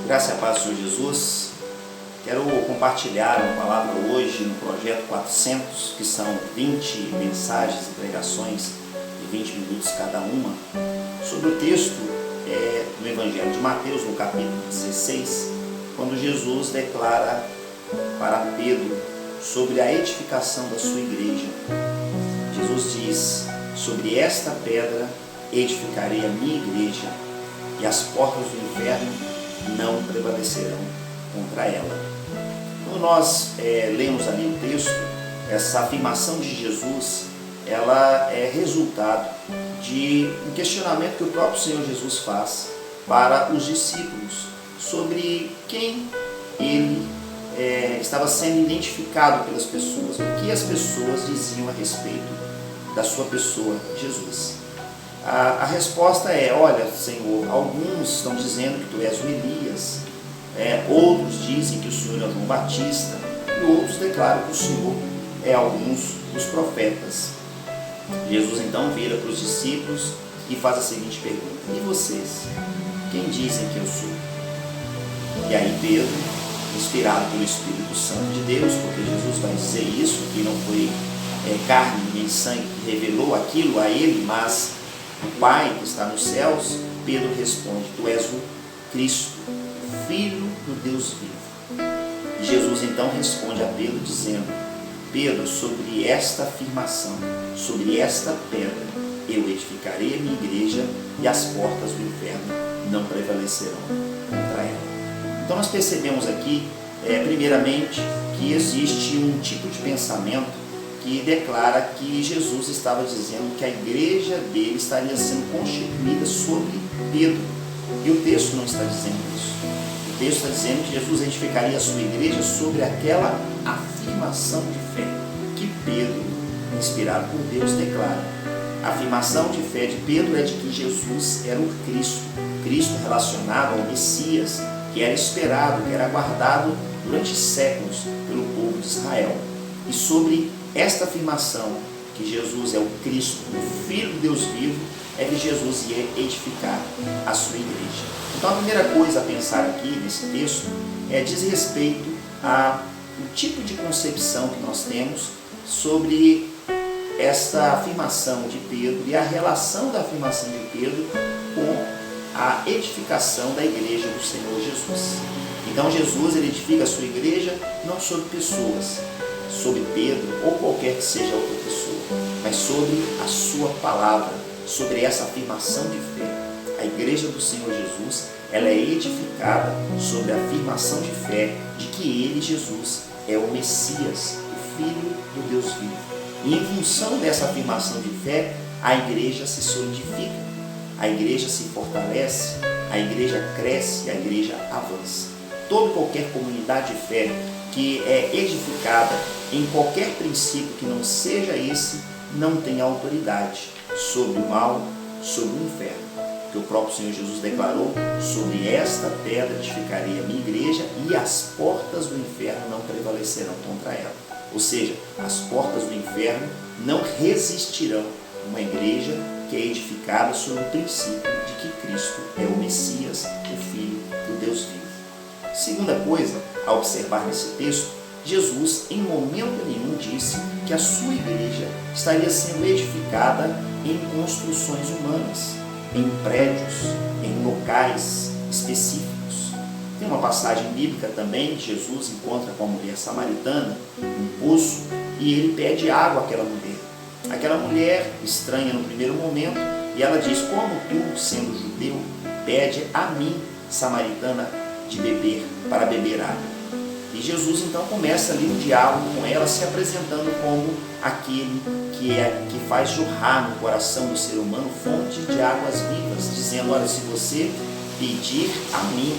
Graça e a paz do Senhor Jesus. Quero compartilhar uma palavra hoje no projeto 400, que são 20 mensagens e pregações de 20 minutos cada uma, sobre o texto no Evangelho de Mateus, no capítulo 16, quando Jesus declara para Pedro sobre a edificação da sua igreja. Jesus diz: sobre esta pedra edificarei a minha igreja, e as portas do inferno não prevalecerão contra ela. Quando nós lemos ali o texto, essa afirmação de Jesus, ela é resultado de um questionamento que o próprio Senhor Jesus faz para os discípulos sobre quem ele estava sendo identificado pelas pessoas, o que as pessoas diziam a respeito da sua pessoa, Jesus. A resposta é: olha, Senhor, alguns estão dizendo que tu és o Elias, outros dizem que o Senhor é o João Batista, e outros declaram que o Senhor é alguns dos profetas. Jesus então vira para os discípulos e faz a seguinte pergunta: e vocês? Quem dizem que eu sou? E aí Pedro, inspirado pelo Espírito Santo de Deus, porque Jesus vai dizer isso, que não foi carne nem sangue que revelou aquilo a ele, mas o Pai que está nos céus, Pedro responde: tu és o Cristo, Filho do Deus vivo. E Jesus então responde a Pedro dizendo: Pedro, sobre esta afirmação, sobre esta pedra, eu edificarei a minha igreja, e as portas do inferno não prevalecerão contra ela. Então nós percebemos aqui, primeiramente, que existe um tipo de pensamento que declara que Jesus estava dizendo que a igreja dele estaria sendo constituída sobre Pedro. E o texto não está dizendo isso. O texto está dizendo que Jesus edificaria a sua igreja sobre aquela afirmação de fé que Pedro, inspirado por Deus, declara. A afirmação de fé de Pedro é de que Jesus era o Cristo, Cristo relacionado ao Messias, que era esperado, que era aguardado durante séculos pelo povo de Israel. E sobre esta afirmação, que Jesus é o Cristo, o Filho de Deus vivo, é que Jesus ia edificar a sua igreja. Então a primeira coisa a pensar aqui nesse texto diz respeito ao tipo de concepção que nós temos sobre esta afirmação de Pedro e a relação da afirmação de Pedro com a edificação da igreja do Senhor Jesus. Então Jesus ele edifica a sua igreja não sobre pessoas, sobre Pedro ou qualquer que seja outra pessoa, mas sobre a sua palavra, sobre essa afirmação de fé. A igreja do Senhor Jesus, ela é edificada sobre a afirmação de fé de que ele, Jesus, é o Messias, o Filho do Deus vivo. E em função dessa afirmação de fé, a igreja se solidifica, a igreja se fortalece, a igreja cresce, a igreja avança. Toda e qualquer comunidade de fé que é edificada em qualquer princípio que não seja esse, não tem autoridade sobre o mal, sobre o inferno. Que o próprio Senhor Jesus declarou: sobre esta pedra edificarei a minha igreja, e as portas do inferno não prevalecerão contra ela. Ou seja, as portas do inferno não resistirão a uma igreja que é edificada sobre o princípio de que Cristo é o Messias, o Filho do Deus vivo. Segunda coisa a observar nesse texto: Jesus em momento nenhum disse que a sua igreja estaria sendo edificada em construções humanas, em prédios, em locais específicos. Tem uma passagem bíblica também: Jesus encontra com a mulher samaritana num poço e ele pede água àquela mulher. Aquela mulher estranha no primeiro momento, e ela diz: como tu, sendo judeu, pede a mim, samaritana, de beber, para beber água? E Jesus então começa ali um diálogo com ela, se apresentando como aquele que faz jorrar no coração do ser humano fontes de águas vivas, dizendo: olha, se você pedir a mim,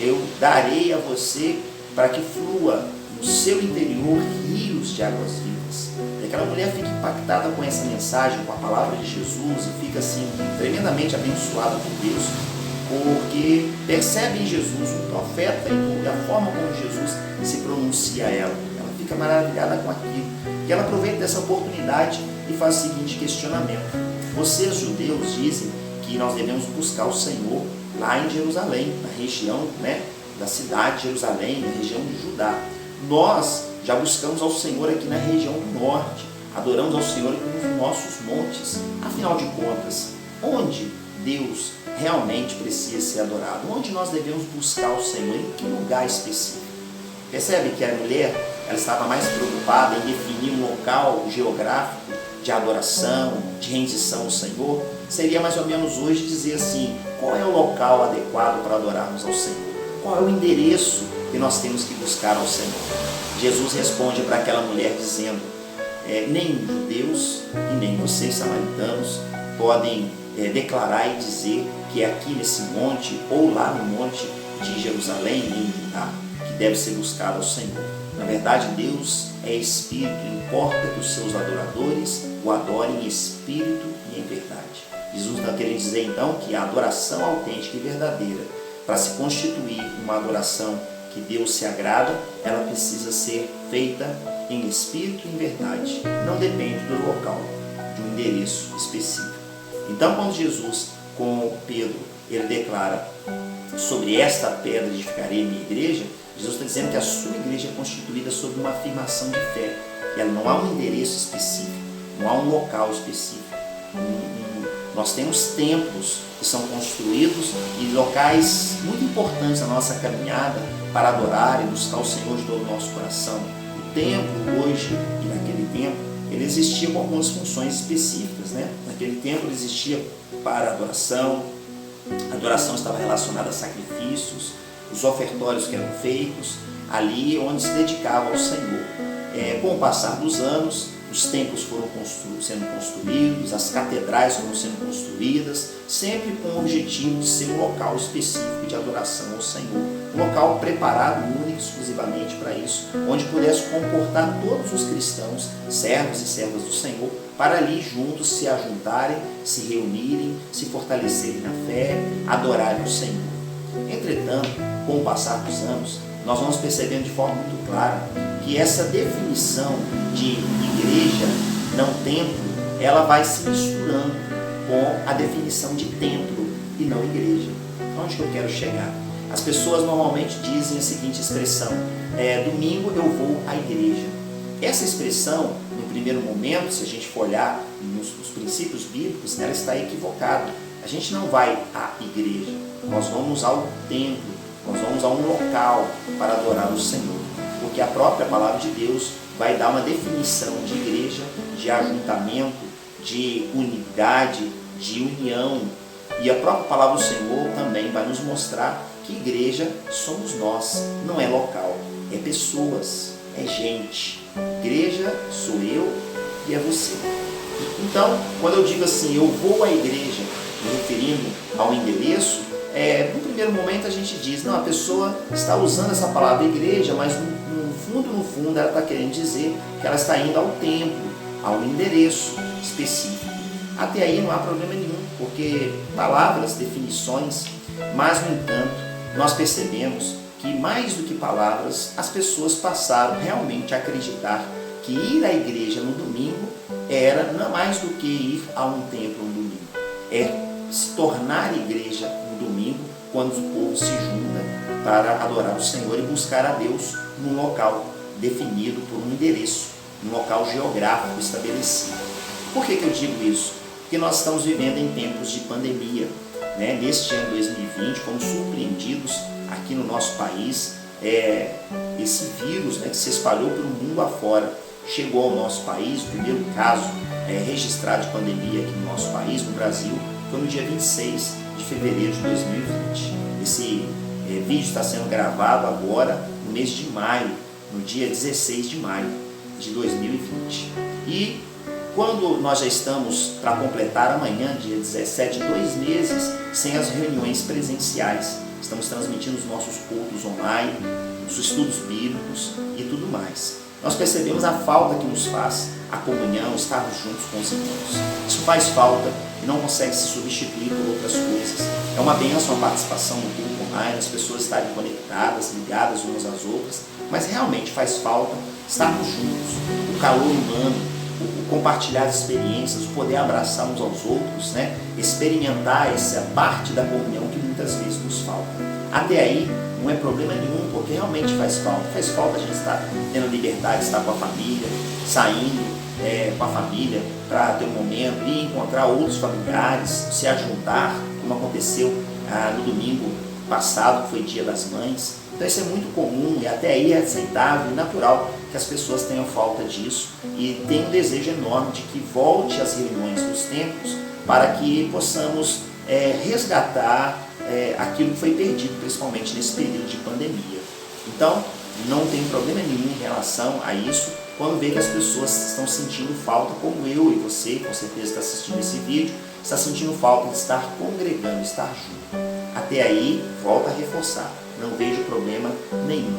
eu darei a você para que flua no seu interior rios de águas vivas. E aquela mulher fica impactada com essa mensagem, com a palavra de Jesus, e fica assim tremendamente abençoada por Deus, porque percebe em Jesus um profeta e a forma como Jesus se pronuncia a ela. Ela fica maravilhada com aquilo. E ela aproveita dessa oportunidade e faz o seguinte questionamento: vocês, judeus, dizem que nós devemos buscar o Senhor lá em Jerusalém, na região, né, da cidade de Jerusalém, na região de Judá. Nós já buscamos ao Senhor aqui na região do norte, adoramos ao Senhor aqui nos nossos montes. Afinal de contas, onde Deus realmente precisa ser adorado? Onde nós devemos buscar o Senhor? Em que lugar específico? Percebe que a mulher, ela estava mais preocupada em definir um local geográfico de adoração, de rendição ao Senhor? Seria mais ou menos hoje dizer assim: qual é o local adequado para adorarmos ao Senhor? Qual é o endereço que nós temos que buscar ao Senhor? Jesus responde para aquela mulher dizendo: nem os judeus e nem vocês samaritanos podem declarar e dizer que é aqui nesse monte ou lá no monte de Jerusalém, em Judá, que deve ser buscado ao Senhor. Na verdade, Deus é Espírito, importa que os seus adoradores o adorem em Espírito e em verdade. Jesus está querendo dizer então que a adoração autêntica e verdadeira, para se constituir uma adoração que Deus se agrada, ela precisa ser feita em Espírito e em verdade. Não depende do local, de um endereço específico. Então, quando Jesus, com Pedro, ele declara: sobre esta pedra edificarei minha igreja, Jesus está dizendo que a sua igreja é constituída sobre uma afirmação de fé. E ela não há um endereço específico, não há um local específico. Nós temos templos que são construídos e locais muito importantes na nossa caminhada para adorar e buscar o Senhor de todo o nosso coração. O templo hoje e naquele tempo, ele existia com algumas funções específicas, né? Naquele tempo ele existia para adoração. A adoração estava relacionada a sacrifícios, os ofertórios que eram feitos ali onde se dedicava ao Senhor. Com o passar dos anos, os templos foram sendo construídos, as catedrais foram sendo construídas, sempre com o objetivo de ser um local específico de adoração ao Senhor. Um local preparado único, exclusivamente para isso, onde pudesse comportar todos os cristãos, servos e servas do Senhor, para ali juntos se ajuntarem, se reunirem, se fortalecerem na fé, adorarem o Senhor. Entretanto, com o passar dos anos, nós vamos percebendo de forma muito clara que essa definição de igreja, não templo, ela vai se misturando com a definição de templo e não igreja. Onde que eu quero chegar? As pessoas normalmente dizem a seguinte expressão: domingo eu vou à igreja. Essa expressão, no primeiro momento, se a gente for olhar nos princípios bíblicos, ela está equivocada. A gente não vai à igreja, nós vamos ao templo, nós vamos a um local para adorar o Senhor. Porque a própria palavra de Deus vai dar uma definição de igreja, de ajuntamento, de unidade, de união. E a própria palavra do Senhor também vai nos mostrar que igreja somos nós, não é local, é pessoas, é gente. Igreja sou eu e é você. Então, quando eu digo assim, eu vou à igreja, me referindo ao endereço, no primeiro momento a gente diz, não, a pessoa está usando essa palavra igreja, mas no fundo ela está querendo dizer que ela está indo ao templo, a um endereço específico. Até aí não há problema nenhum, porque palavras, definições, mas no entanto nós percebemos que mais do que palavras, as pessoas passaram realmente a acreditar que ir à igreja no domingo era não mais do que ir a um templo no domingo, é se tornar igreja no domingo, quando o povo se junta para adorar o Senhor e buscar a Deus num local definido por um endereço, um local geográfico estabelecido. Por que eu digo isso? Porque nós estamos vivendo em tempos de pandemia, né? Neste ano 2020, fomos surpreendidos aqui no nosso país, esse vírus, né, que se espalhou pelo mundo afora, chegou ao nosso país. O primeiro caso registrado de pandemia aqui no nosso país, no Brasil, foi no dia 26 de fevereiro de 2020. Esse vídeo está sendo gravado agora no mês de maio, no dia 16 de maio de 2020. E quando nós já estamos para completar amanhã, dia 17, 2 meses sem as reuniões presenciais, estamos transmitindo os nossos cultos online, os estudos bíblicos e tudo mais. Nós percebemos a falta que nos faz a comunhão, estarmos juntos com os irmãos. Isso faz falta e não consegue se substituir por outras coisas. É uma bênção a participação no culto online, as pessoas estarem conectadas, ligadas umas às outras, mas realmente faz falta estarmos juntos, o calor humano, o compartilhar as experiências, o poder abraçar uns aos outros, né? Experimentar essa parte da comunhão que muitas vezes nos falta. Até aí não é problema nenhum, porque realmente faz falta. Faz falta a gente estar tendo liberdade, estar com a família, saindo com a família para ter um momento e encontrar outros familiares, se ajuntar, como aconteceu no domingo passado, que foi Dia das Mães. Então isso é muito comum e até aí é aceitável e natural que as pessoas tenham falta disso e tem um desejo enorme de que volte às reuniões dos templos para que possamos resgatar aquilo que foi perdido, principalmente nesse período de pandemia. Então, não tem problema nenhum em relação a isso, quando vê que as pessoas estão sentindo falta, como eu e você, com certeza está assistindo esse vídeo, está sentindo falta de estar congregando, estar junto. Até aí, volta a reforçar, não vejo problema nenhum.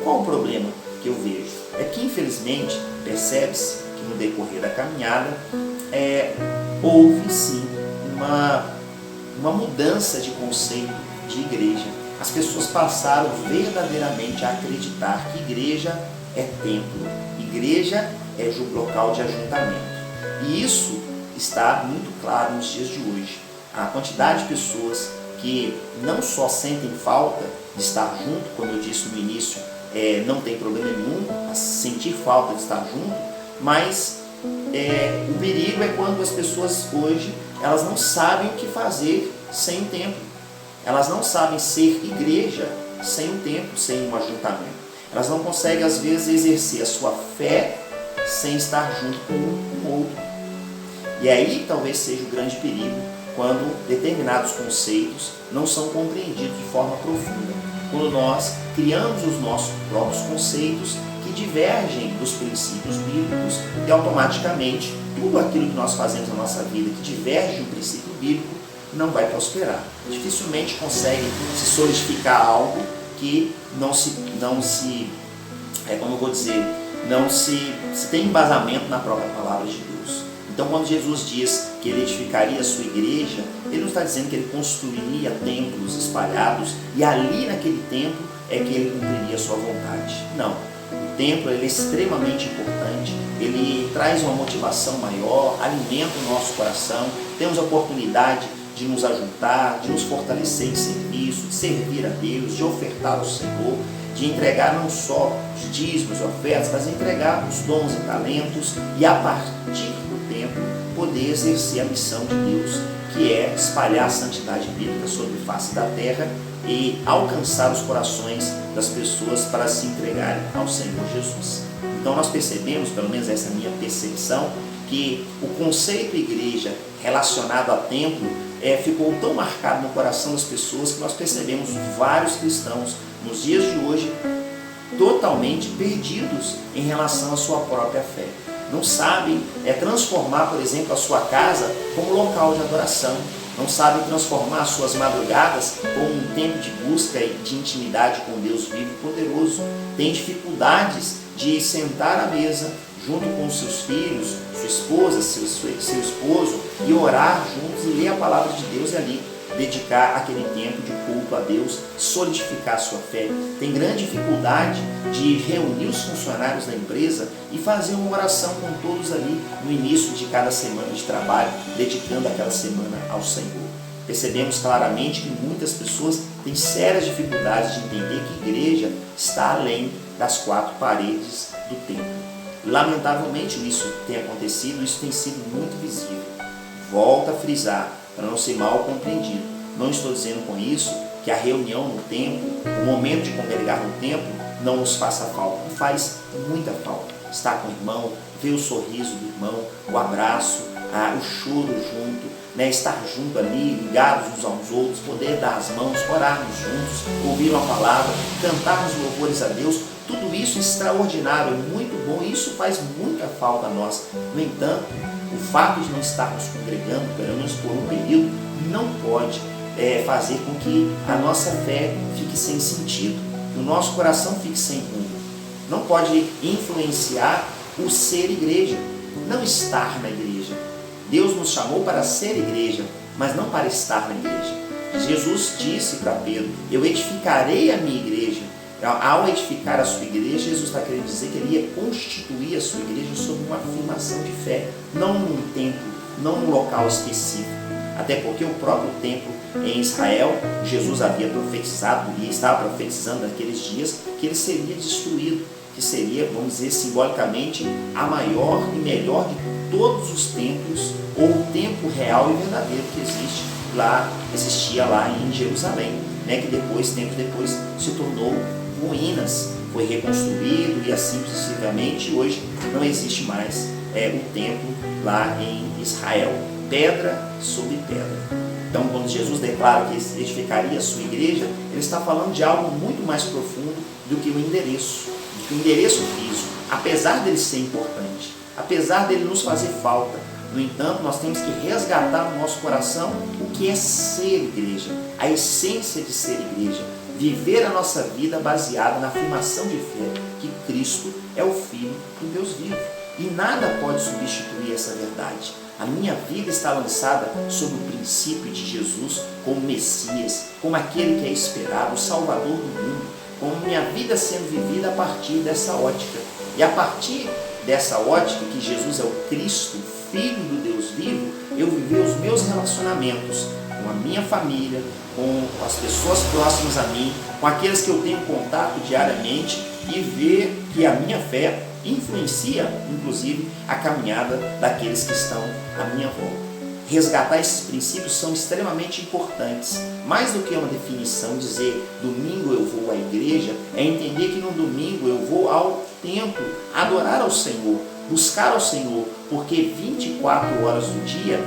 Qual o problema que eu vejo? É que, infelizmente, percebe-se que no decorrer da caminhada, houve sim uma mudança de conceito de igreja. As pessoas passaram verdadeiramente a acreditar que igreja é templo, igreja é local de ajuntamento. E isso está muito claro nos dias de hoje. A quantidade de pessoas que não só sentem falta de estar junto, como eu disse no início, não tem problema nenhum a sentir falta de estar junto, mas o perigo é quando as pessoas hoje elas não sabem o que fazer sem o templo. Elas não sabem ser igreja sem o templo, sem um ajuntamento. Elas não conseguem, às vezes, exercer a sua fé sem estar junto com um outro. E aí talvez seja o grande perigo, quando determinados conceitos não são compreendidos de forma profunda. Quando nós criamos os nossos próprios conceitos que divergem dos princípios bíblicos e automaticamente tudo aquilo que nós fazemos na nossa vida que diverge do princípio bíblico não vai prosperar. Dificilmente consegue se solidificar algo que não se tem embasamento na própria palavra de Deus. Então, quando Jesus diz que ele edificaria a sua igreja, ele não está dizendo que ele construiria templos espalhados e ali naquele templo é que ele cumpriria a sua vontade. Não. O templo ele é extremamente importante, ele traz uma motivação maior, alimenta o nosso coração, temos a oportunidade de nos ajuntar, de nos fortalecer em serviço, de servir a Deus, de ofertar ao Senhor, de entregar não só os dízimos, ofertas, mas entregar os dons e talentos e a partir do templo poder exercer a missão de Deus, que é espalhar a santidade bíblica sobre a face da terra e alcançar os corações das pessoas para se entregarem ao Senhor Jesus. Então nós percebemos, pelo menos essa é a minha percepção, que o conceito igreja relacionado a templo ficou tão marcado no coração das pessoas que nós percebemos vários cristãos nos dias de hoje totalmente perdidos em relação à sua própria fé. Não sabem transformar, por exemplo, a sua casa como local de adoração. Não sabem transformar as suas madrugadas como um tempo de busca e de intimidade com Deus vivo e poderoso. Tem dificuldades de sentar à mesa junto com os seus filhos, sua esposa, seu esposo, e orar juntos e ler a palavra de Deus e ali dedicar aquele tempo de culto a Deus, solidificar a sua fé. Tem grande dificuldade de reunir os funcionários da empresa e fazer uma oração com todos ali no início de cada semana de trabalho, dedicando aquela semana ao Senhor. Percebemos claramente que muitas pessoas têm sérias dificuldades de entender que igreja está além das quatro paredes do templo. Lamentavelmente isso tem acontecido, isso tem sido muito visível. Volto a frisar, para não ser mal compreendido. Não estou dizendo com isso que a reunião no templo, o momento de congregar no templo, não nos faça falta. Faz muita falta. Estar com o irmão, ver o sorriso do irmão, o abraço, o choro junto, estar junto ali, ligados uns aos outros, poder dar as mãos, orarmos juntos, ouvir uma palavra, cantarmos louvores a Deus. Tudo isso é extraordinário, é muito bom e isso faz muita falta a nós. No entanto, o fato de não estarmos congregando, pelo menos por um período, não pode fazer com que a nossa fé fique sem sentido, que o nosso coração fique sem rumo. Não pode influenciar o ser igreja, não estar na igreja. Deus nos chamou para ser igreja, mas não para estar na igreja. Jesus disse para Pedro: eu edificarei a minha igreja. Ao edificar a sua igreja, Jesus está querendo dizer que ele ia constituir a sua igreja sob uma afirmação de fé, não num templo, não num local específico. até porque o próprio templo em Israel, Jesus havia profetizado e estava profetizando naqueles dias que ele seria destruído, que seria, vamos dizer simbolicamente, a maior e melhor de todos os templos, ou o templo real e verdadeiro que existia lá em Jerusalém, né, que depois, tempos depois, se tornou ruínas, foi reconstruído e assim sucessivamente. Hoje não existe mais o templo lá em Israel, pedra sobre pedra. Então, quando Jesus declara que edificaria a sua igreja, ele está falando de algo muito mais profundo do que o endereço físico, apesar dele ser importante, apesar dele nos fazer falta. No entanto, nós temos que resgatar no nosso coração o que é ser igreja, a essência de ser igreja, viver a nossa vida baseada na afirmação de fé que Cristo é o Filho do Deus vivo. E nada pode substituir essa verdade. A minha vida está lançada sob o princípio de Jesus como Messias, como aquele que é esperado, o Salvador do mundo, como minha vida sendo vivida a partir dessa ótica. E a partir dessa ótica que Jesus é o Cristo, Filho do Deus vivo, eu viver os meus relacionamentos com a minha família, com as pessoas próximas a mim, com aqueles que eu tenho contato diariamente, e ver que a minha fé influencia, inclusive, a caminhada daqueles que estão à minha volta. Resgatar esses princípios são extremamente importantes. Mais do que uma definição, dizer domingo eu vou à igreja, é entender que no domingo eu vou ao templo adorar ao Senhor, buscar ao Senhor, porque 24 horas do dia,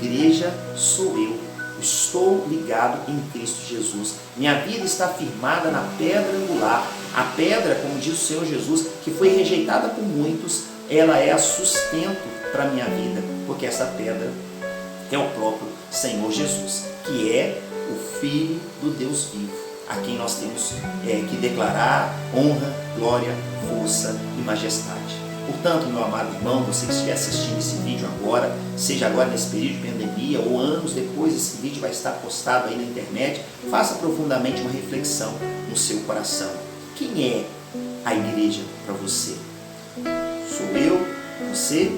igreja sou eu. Estou ligado em Cristo Jesus. Minha vida está firmada na pedra angular. A pedra, como diz o Senhor Jesus, que foi rejeitada por muitos, ela é a sustento para a minha vida, porque essa pedra é o próprio Senhor Jesus, que é o Filho do Deus vivo, a quem nós temos que declarar honra, glória, força e majestade. Portanto, meu amado irmão, você que estiver assistindo esse vídeo agora, seja agora nesse período de pandemia ou anos depois, esse vídeo vai estar postado aí na internet, faça profundamente uma reflexão no seu coração. Quem é a igreja para você? Sou eu? Você?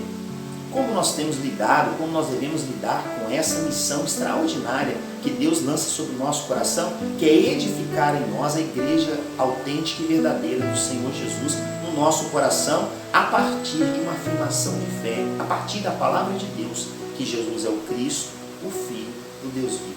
Como nós temos lidado, como nós devemos lidar com essa missão extraordinária que Deus lança sobre o nosso coração, que é edificar em nós a igreja autêntica e verdadeira do Senhor Jesus no nosso coração, a partir de uma afirmação de fé, a partir da palavra de Deus, que Jesus é o Cristo, o Filho do Deus vivo.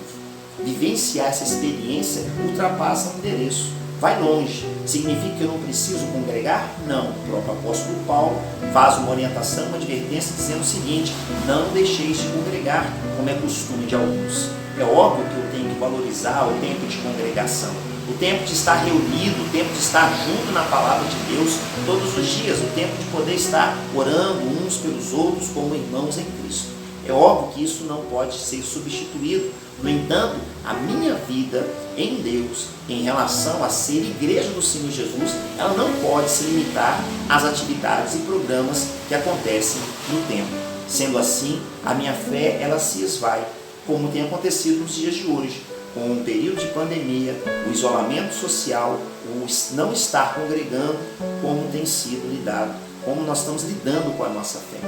Vivenciar essa experiência ultrapassa o endereço. Vai longe. Significa que eu não preciso congregar? Não. O próprio apóstolo Paulo faz uma orientação, uma advertência dizendo o seguinte: não deixeis de congregar, como é costume de alguns. É óbvio que eu tenho que valorizar o tempo de congregação, o tempo de estar reunido, o tempo de estar junto na palavra de Deus todos os dias, o tempo de poder estar orando uns pelos outros como irmãos em Cristo. É óbvio que isso não pode ser substituído. No entanto, a minha vida em Deus, em relação a ser igreja do Senhor Jesus, ela não pode se limitar às atividades e programas que acontecem no templo. Sendo assim, a minha fé ela se esvai, como tem acontecido nos dias de hoje, com o período de pandemia, o isolamento social, o não estar congregando, como tem sido lidado, como nós estamos lidando com a nossa fé,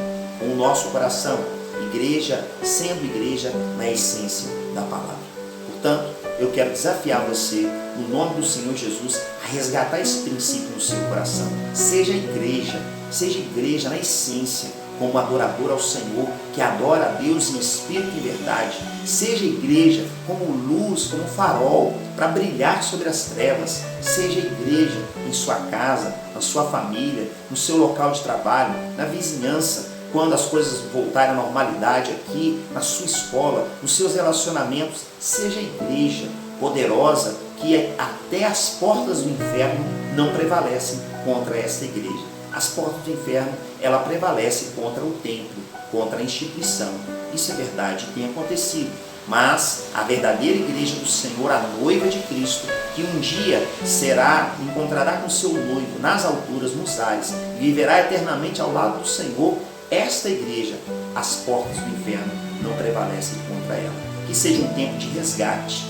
com o nosso coração. Igreja sendo igreja na essência da palavra. Portanto, eu quero desafiar você, no nome do Senhor Jesus, a resgatar esse princípio no seu coração. Seja igreja na essência, como adorador ao Senhor, que adora a Deus em espírito e verdade. Seja igreja como luz, como farol, para brilhar sobre as trevas. Seja igreja em sua casa, na sua família, no seu local de trabalho, na vizinhança, quando as coisas voltarem à normalidade aqui, na sua escola, nos seus relacionamentos. Seja igreja poderosa, que até as portas do inferno não prevalecem contra esta igreja. As portas do inferno, ela prevalece contra o templo, contra a instituição. Isso é verdade, tem acontecido. Mas a verdadeira igreja do Senhor, a noiva de Cristo, que um dia encontrará com seu noivo nas alturas, nos ares, e viverá eternamente ao lado do Senhor, esta igreja, as portas do inferno não prevalecem contra ela. Que seja um tempo de resgate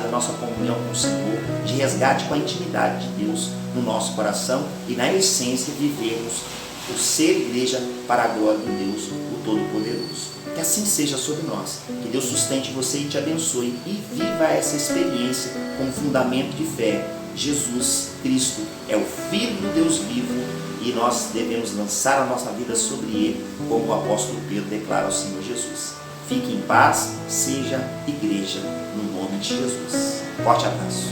da nossa comunhão com o Senhor, de resgate com a intimidade de Deus no nosso coração e, na essência, vivermos o ser igreja para a glória de Deus, o Todo-Poderoso. Que assim seja sobre nós. Que Deus sustente você e te abençoe e viva essa experiência como fundamento de fé. Jesus Cristo é o Filho do Deus vivo e nós devemos lançar a nossa vida sobre Ele, como o apóstolo Pedro declara ao Senhor Jesus. Fique em paz, seja igreja, no nome de Jesus. Forte abraço.